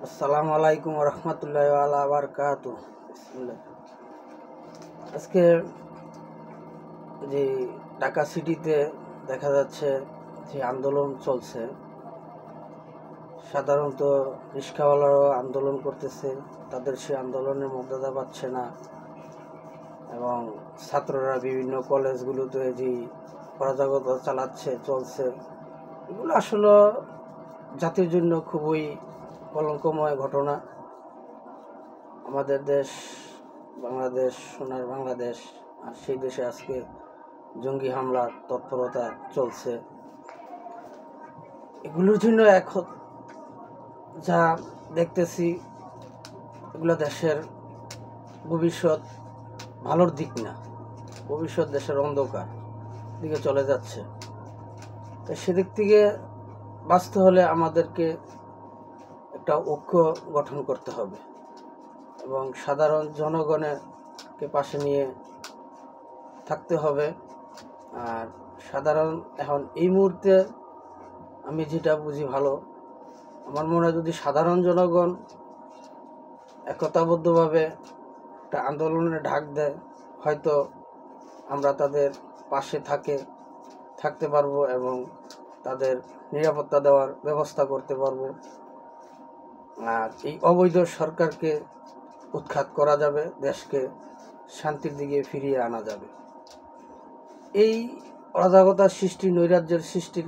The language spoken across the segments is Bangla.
আসসালামু আলাইকুম রহমতুল্লাহ বারকাতু। আজকে যে ঢাকা সিটিতে দেখা যাচ্ছে যে আন্দোলন চলছে, সাধারণত রিক্সাওয়ালারাও আন্দোলন করতেছে, তাদের সে আন্দোলনের মর্যাদা পাচ্ছে না এবং ছাত্ররা বিভিন্ন কলেজগুলোতে যে অরাজকতা চলছে, এগুলো আসলে জাতির জন্য খুবই কলঙ্কময় ঘটনা। আমাদের দেশ বাংলাদেশ, সোনার বাংলাদেশ, আর সেই দেশে আজকে জঙ্গি হামলার তৎপরতা চলছে। এগুলোর জন্য এখন যা দেখতেছি, এগুলো দেশের ভবিষ্যৎ ভালোর দিক না, ভবিষ্যৎ দেশের অন্ধকার দিকে চলে যাচ্ছে। তো সেদিক থেকে বাঁচতে হলে আমাদেরকে একটা ঐক্য গঠন করতে হবে এবং সাধারণ জনগণকে পাশে নিয়ে থাকতে হবে। আর সাধারণ এখন এই মুহূর্তে আমি যেটা বুঝি ভালো, আমার মনে হয় যদি সাধারণ জনগণ একতাবদ্ধভাবে একটা আন্দোলনে ডাক দেয়, হয়তো আমরা তাদের পাশে থাকতে পারবো এবং তাদের নিরাপত্তা দেওয়ার ব্যবস্থা করতে পারবো। আর এই অবৈধ সরকারকে উৎখাত করা যাবে, দেশকে শান্তির দিকে ফিরিয়ে আনা যাবে। এই অরাজকতার সৃষ্টি, নৈরাজ্যের সৃষ্টির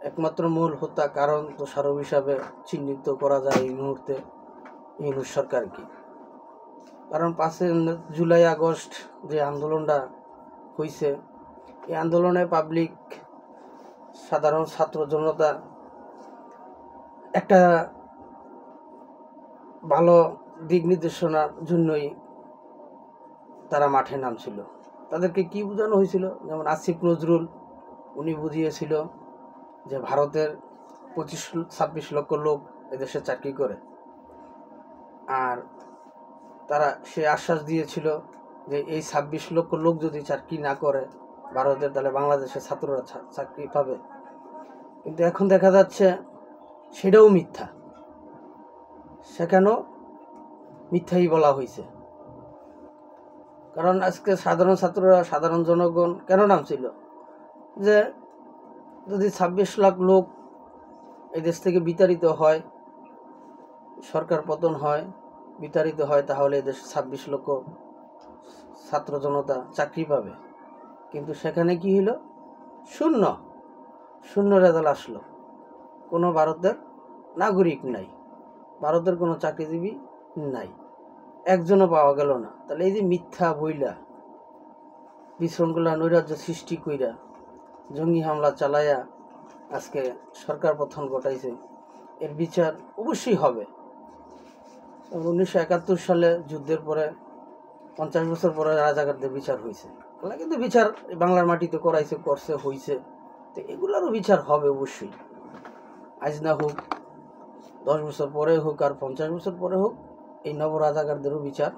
একমাত্র মূল হোতা কারণ দোষারোপ হিসাবে চিহ্নিত করা যায় এই মুহূর্তে ইউনূস সরকারকে। কারণ 5 জুলাই আগস্ট যে আন্দোলনটা হয়েছে, এই আন্দোলনে পাবলিক, সাধারণ ছাত্র জনতা একটা ভালো দিক নির্দেশনার জন্যই তারা মাঠে নামছিল। তাদেরকে কি বোঝানো হয়েছিল? যেমন আসিফ নজরুল, উনি বুঝিয়েছিল যে ভারতের 25-26 লক্ষ লোক এদেশে চাকরি করে, আর তারা সে আশ্বাস দিয়েছিল যে এই 26 লক্ষ লোক যদি চাকরি না করে ভারতের, তাহলে বাংলাদেশের ছাত্ররা চাকরি পাবে। কিন্তু এখন দেখা যাচ্ছে সেটাও মিথ্যা, সেখানেও মিথ্যাই বলা হয়েছে। কারণ আজকে সাধারণ ছাত্ররা, সাধারণ জনগণ কেন নামছিল? যে যদি 26 লাখ লোক এই দেশ থেকে বিতাড়িত হয়, সরকার পতন হয়, বিতাড়িত হয়, তাহলে এদেশ 26 লক্ষ ছাত্র জনতা চাকরি পাবে। কিন্তু সেখানে কি হলো? শূন্য রেজাল্ট আসলো। কোনো ভারতের নাগরিক নাই, ভারতের কোনো চাকরিজীবী নাই, একজনও পাওয়া গেল না। তাহলে এই যে মিথ্যা বইলা, বিশৃঙ্খলা, নৈরাজ্য সৃষ্টি কইরা, জঙ্গি হামলা চালাইয়া আজকে সরকার পতন ঘটাইছে, এর বিচার অবশ্যই হবে। 1971 সালে যুদ্ধের পরে 50 বছর পরে রাজাকারদের বিচার হয়েছে, কিন্তু বিচার বাংলার মাটিতে হয়েছে। তো এগুলারও বিচার হবে অবশ্যই, আজ না হোক, 10 বছর পরে হোক আর 50 বছর পরে হোক, এই নব রাজাকারদেরও বিচার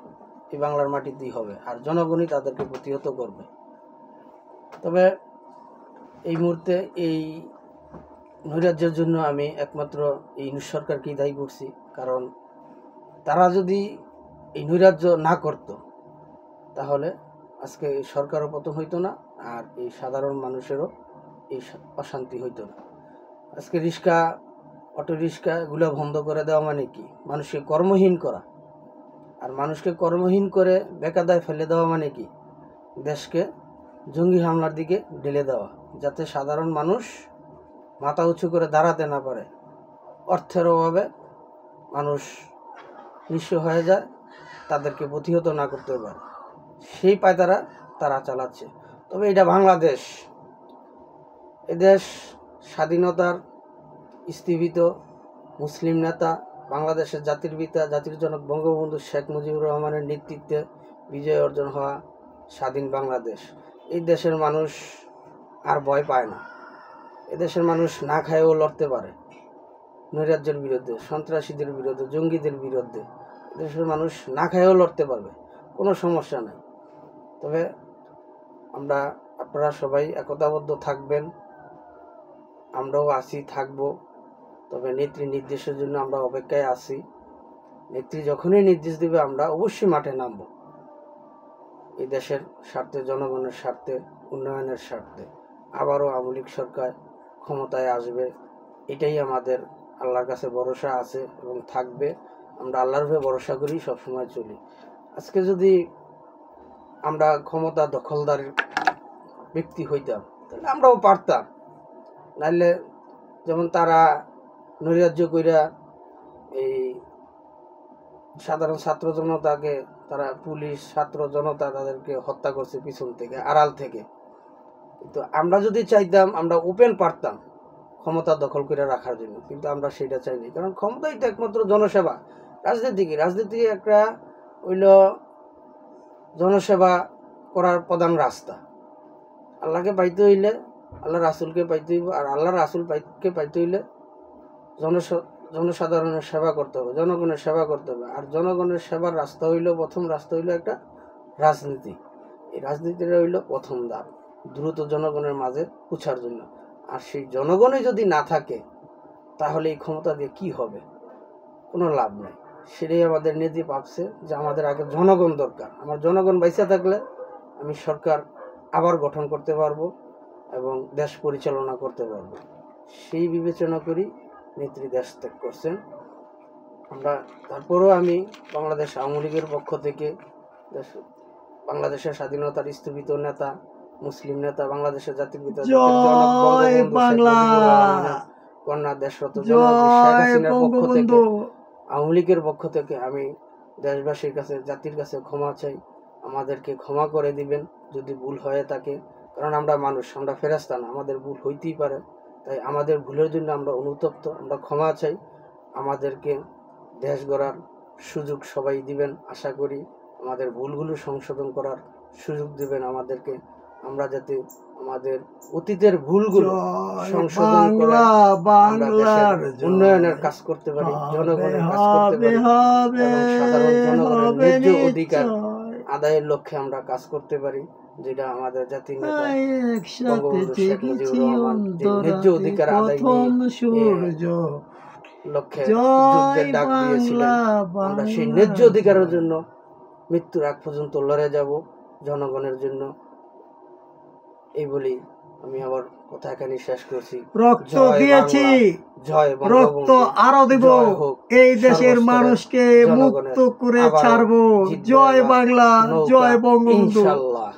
এই বাংলার মাটিতেই হবে, আর জনগণই তাদেরকে প্রতিহত করবে। তবে এই মুহূর্তে এই নৈরাজ্যের জন্য আমি একমাত্র এই ইউনূস সরকারকেই দায়ী করছি। কারণ তারা যদি এই নৈরাজ্য না করত, তাহলে আজকে এই সরকারও পতন হইতো না, আর এই সাধারণ মানুষেরও এই অশান্তি হইতো না। আজকে অটো রিক্সা এগুলো বন্ধ করে দেওয়া মানে কি? মানুষকে কর্মহীন করা। আর মানুষকে কর্মহীন করে বেকায়দায় ফেলে দেওয়া মানে কি? দেশকে জঙ্গি হামলার দিকে ঢেলে দেওয়া, যাতে সাধারণ মানুষ মাথা উঁচু করে দাঁড়াতে না পারে। অর্থের অভাবে মানুষ নিঃস্ব হয়ে যায়, তাদেরকে প্রতিহত না করতে পারে, সেই পায়তারা তারা চালাচ্ছে। তবে এটা বাংলাদেশ, এদেশ স্বাধীনতার স্থীবিত মুসলিম নেতা, বাংলাদেশের জাতির পিতা, জাতির জনক বঙ্গবন্ধু শেখ মুজিবুর রহমানের নেতৃত্বে বিজয় অর্জন হওয়া স্বাধীন বাংলাদেশ। এই দেশের মানুষ আর ভয় পায় না। এদেশের মানুষ না খায়ও লড়তে পারে নৈরাজ্যের বিরুদ্ধে, সন্ত্রাসীদের বিরুদ্ধে, জঙ্গিদের বিরুদ্ধে। দেশের মানুষ না খায়ও লড়তে পারবে, কোনো সমস্যা নাই। তবে আপনারা সবাই একতাবদ্ধ থাকবেন, আমরাও থাকবো। তবে নেত্রী নির্দেশের জন্য আমরা অপেক্ষায় আছি। নেত্রী যখনই নির্দেশ দিবে আমরা অবশ্যই মাঠে নামব, এই দেশের স্বার্থে, জনগণের স্বার্থে, উন্নয়নের স্বার্থে। আবারও আওয়ামী লীগ সরকার ক্ষমতায় আসবে, এটাই আমাদের আল্লাহর কাছে ভরসা আছে এবং থাকবে। আমরা আল্লাহর উপরে ভরসা করি, সবসময় চলি। আজকে যদি আমরা ক্ষমতা দখলদার ব্যক্তি হইতাম তাহলে আমরাও পারতাম, নাহলে যেমন তারা নৈরাজ্য কইরা এই সাধারণ ছাত্র জনতাকে, তারা পুলিশ, ছাত্র জনতা তাদেরকে হত্যা করছে পিছন থেকে, আড়াল থেকে। কিন্তু আমরা যদি চাইতাম আমরা ওপেন পারতাম ক্ষমতা দখল করে রাখার জন্য, কিন্তু আমরা সেটা চাইনি। কারণ ক্ষমতাই তো একমাত্র জনসেবা। রাজনীতি একটা হইল জনসেবা করার প্রধান রাস্তা। আল্লাহকে পাইতে হইলে আল্লাহ রাসুলকে পাইতে হইব, আর আল্লাহ রাসুলকে পাইতে হইলে জনসাধারণের সেবা করতে হবে, জনগণের সেবা করতে হবে। আর জনগণের সেবার রাস্তা হইল, প্রথম রাস্তা হইল একটা রাজনীতি। এই রাজনীতিটা হইল প্রথম ধাপ, দ্রুত জনগণের মাঝে পৌঁছার জন্য। আর সেই জনগণই যদি না থাকে তাহলে এই ক্ষমতা দিয়ে কি হবে? কোনো লাভ নেই। সেটাই আমাদের নীতি ভাবছে যে আমাদের আগে জনগণ দরকার। আমার জনগণ বাইসা থাকলে আমি সরকার আবার গঠন করতে পারবো এবং দেশ পরিচালনা করতে পারবো। সেই বিবেচনা করি নেত্রী দেশ ত্যাগ করছেন। তারপরেও আমি বাংলাদেশ আওয়ামী লীগের পক্ষ থেকে, বাংলাদেশের স্বাধীনতার স্থপিত নেতা, মুসলিম নেতা, বাংলাদেশের জাতির পিতা কন্যা দেশরত শেখ হাসিনার পক্ষ থেকে, আওয়ামী লীগের পক্ষ থেকে আমি দেশবাসীর কাছে, জাতির কাছে ক্ষমা চাই। আমাদেরকে ক্ষমা করে দিবেন যদি ভুল হয়ে থাকে। কারণ আমরা মানুষ, আমরা ফেরেশতা না, আমাদের ভুল হইতেই পারে। তাই আমাদের ভুলের জন্য আমরা অনুতপ্ত, আমরা ক্ষমা চাই। আমাদেরকে দেশ গড়ার সুযোগ সবাই দিবেন আশা করি। আমাদের ভুলগুলো সংশোধন করার সুযোগ দিবেন আমাদেরকে, আমরা যাতে আমাদের অতীতের ভুলগুলো সংশোধন করে আমরা দেশের উন্নয়নের কাজ করতে পারি, জনগণের কাজ করতে পারি এবং সাধারণ জনগণের ন্যায্য অধিকার আদায়ের লক্ষ্যে আমরা কাজ করতে পারি, যেটা আমাদের জাতির নেতা বঙ্গবন্ধু শেখ মুজিবুর রহমান যে ন্যায্য অধিকার আদায় লক্ষ্যে যুদ্ধের ডাক দিয়েছিলেন। আমরা সেই ন্যায্য অধিকারের জন্য মৃত্যুর আগ পর্যন্ত লড়ে যাব জনগণের জন্য। এই বলি আমি আমার কথা এখানে শেষ করছি। রক্ত দিয়েছি, রক্ত আরো দেব, এই দেশের মানুষকে মুক্ত করে ছাড়বো। জয় বাংলা, জয় বঙ্গবন্ধু। ইনশাআল্লাহ।